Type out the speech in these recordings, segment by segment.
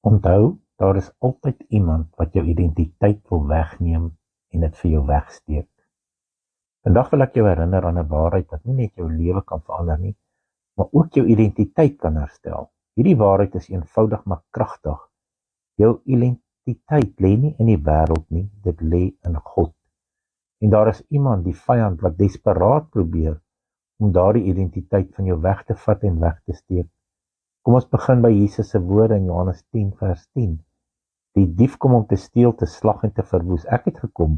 Onthou, daar is altyd iemand wat jou identiteit wil wegneem en dit vir jou wegsteek. Vandag wil ek jou herinner aan 'n waarheid wat nie net jou lewe kan verander nie, maar ook jou identiteit kan herstel. Hierdie waarheid is eenvoudig maar kragtig. Jou identiteit lê nie in die wêreld nie, dit lê in God. En daar is iemand, die vyand, wat desperaat probeer om daardie identiteit van jou weg te vat en weg te steek. Kom ons begin by Jesus se woorde in Johannes 10 vers 10. Die dief kom om te steel, te slag en te verwoes. Ek het gekom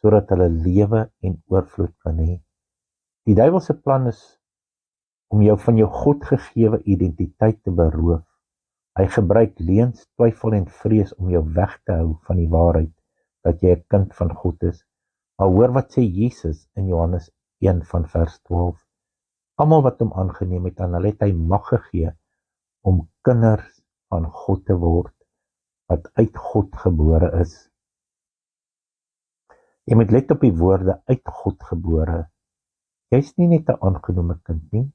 sodat hulle lewe en oorvloed kan hê. Die duiwel se plan is om jou van jou God gegewe identiteit te beroof. Hy gebruik leuns, twyfel en vrees om jou weg te hou van die waarheid dat jy 'n kind van God is. Maar hoor wat sê Jesus in Johannes 1 van vers 12. Almal wat hom aangeneem het, aan hulle het hy mag gegee om kinders van God te word, wat uit God gebore is. Jy moet let op die woorde uit God gebore. Jy's nie net 'n aangenome kind nie.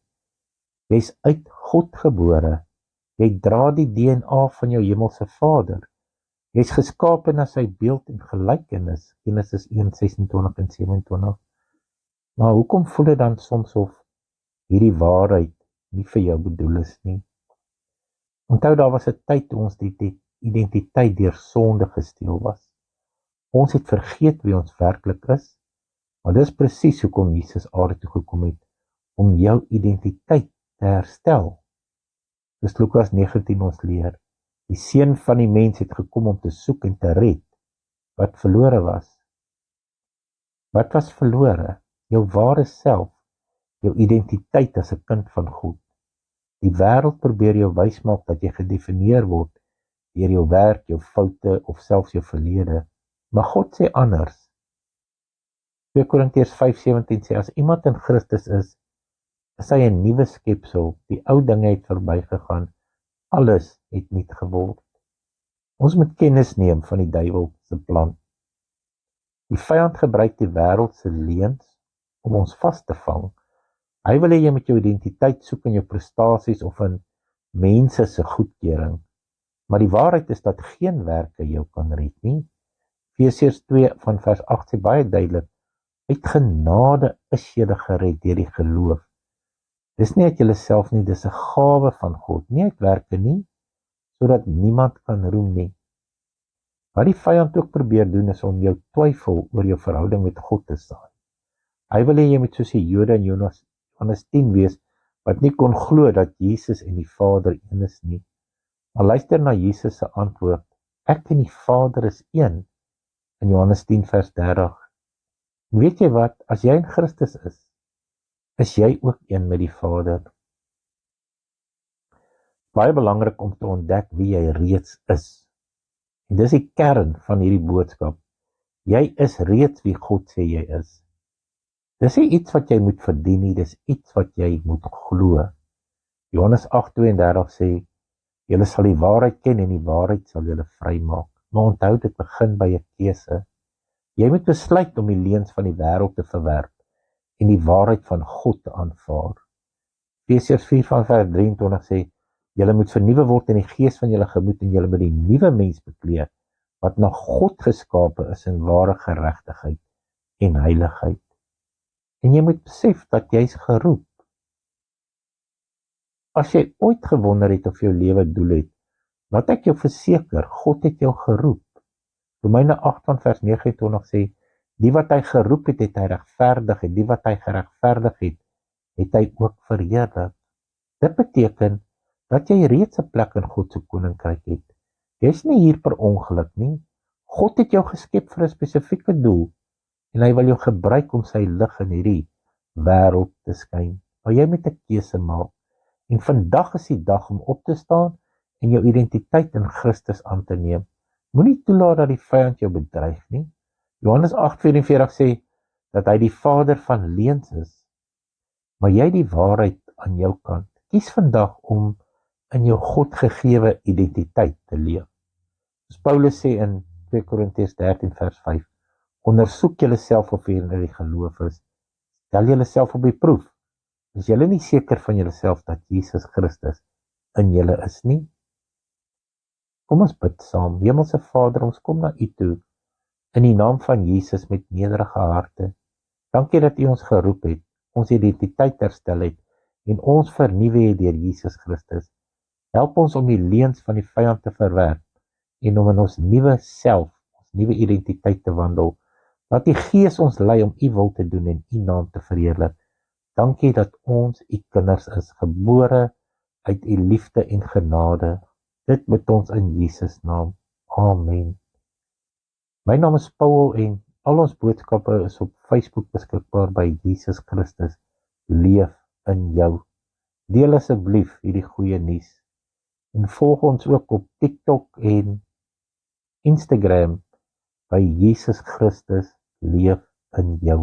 Jy's uit God gebore. Jy dra die DNA van jou hemelse Vader. Jy's geskape na sy beeld en gelykenis, Genesis 1:26 en 27. Maar hoekom voel dit dan soms of hierdie waarheid nie vir jou bedoel is nie? Onthou, daar was 'n tyd toe ons die identiteit deur sonde gesteel was. Ons het vergeet wie ons werklik is, maar dis presies hoekom Jesus aarde toe gekom het, om jou identiteit te herstel. Dis Lukas 19 ons leer, die seun van die mens het gekom om te soek en te red wat verlore was. Wat was verlore? Jou ware self, jou identiteit as 'n kind van God. Die wêreld probeer jou wysmaak dat jy gedefinieer word deur jou werk, jou foute of selfs jou verlede. Maar God sê anders. 2 Korintiërs 5:17 sê, as iemand in Christus is hy 'n nuwe skepsel, die ou dinge het verbygegaan, alles het nuut geword. Ons moet kennis neem van die duiwel se plan. Die vyand gebruik die wêreld se leuns om ons vas te vang. Hy wil hê jy moet jou identiteit soek in jou prestasies of in mense se goedkeuring. Maar die waarheid is dat geen werke jou kan red nie. Efesiërs 2 van vers 8 sê baie duidelik, uit genade is jy gered deur die geloof. Dis nie uit jouself nie, dis 'n gawe van God, nie uit werke nie, sodat niemand kan roem nie. Wat die vyand ook probeer doen is om jou twyfel oor jou verhouding met God te saai. Hy wil hê jy moet soos die Jode in Johannes 10 wees, wat nie kon glo dat Jesus en die Vader een is nie. Maar luister na Jesus se antwoord, ek en die Vader is een, in Johannes 10 vers 30. En weet jy wat, as jy in Christus is jy ook een met die Vader. Baie belangrik om te ontdek wie jy reeds is. En dis die kern van hierdie boodskap. Jy is reeds wie God sê jy is. Dis nie iets wat jy moet verdien nie, dis iets wat jy moet glo. Johannes 8:32 sê, julle sal die waarheid ken en die waarheid sal julle vrymaak. Maar onthou, dit begin by 'n keuse. Jy moet besluit om die leuns van die wêreld te verwerp en die waarheid van God te aanvaar. Efesiërs 4 van vers 23 sê, julle moet vernuwe word in die gees van julle gemoed en julle moet die nuwe mens bekleed, wat na God geskape is in ware geregtigheid en heiligheid. En jy moet besef dat jy's geroep. As jy ooit gewonder het of jou lewe doel het, laat ek jou verseker, God het jou geroep. Romeine 8 van vers 29 sê, die wat hy geroep het, het hy regverdig, en die wat hy geregverdig het hy ook verheerlik. Dit beteken dat jy reeds 'n plek in God se koninkryk het. Jy's nie hier per ongeluk nie. God het jou geskep vir 'n spesifieke doel, en hy wil jou gebruik om sy lig in hierdie wêreld te skyn. Maar jy moet 'n keuse maak. En vandag is die dag om op te staan en jou identiteit in Christus aan te neem. Moenie toelaat dat die vyand jou bedreig nie. Johannes 8:44 sê dat hy die vader van leuns is. Maar jy die waarheid aan jou kant. Kies vandag om in jou God gegewe identiteit te leef. Soos Paulus sê in 2 Korintiërs 13 vers 5, ondersoek julleself of julle in die geloof is. Stel julleself op die proef. Is julle nie seker van julleself dat Jesus Christus in julle is nie? Kom ons bid saam. Hemelse Vader, ons kom na U toe in die naam van Jesus met nederige harte. Dankie dat U ons geroep het, ons identiteit herstel het en ons vernuwe het deur Jesus Christus. Help ons om die leuns van die vyand te verwerp en om in ons nuwe self, ons nuwe identiteit te wandel. Laat die Gees ons lei om U wil te doen en U naam te verheerlik. Dankie dat ons U kinders is, gebore uit U liefde en genade. Dit met ons in Jesus naam. Amen. My naam is Paul en al ons boodskappe is op Facebook beskikbaar by Jesus Christus leef in jou. Deel asseblief hierdie goeie nuus en volg ons ook op TikTok en Instagram by Jesus Christus leef in jou.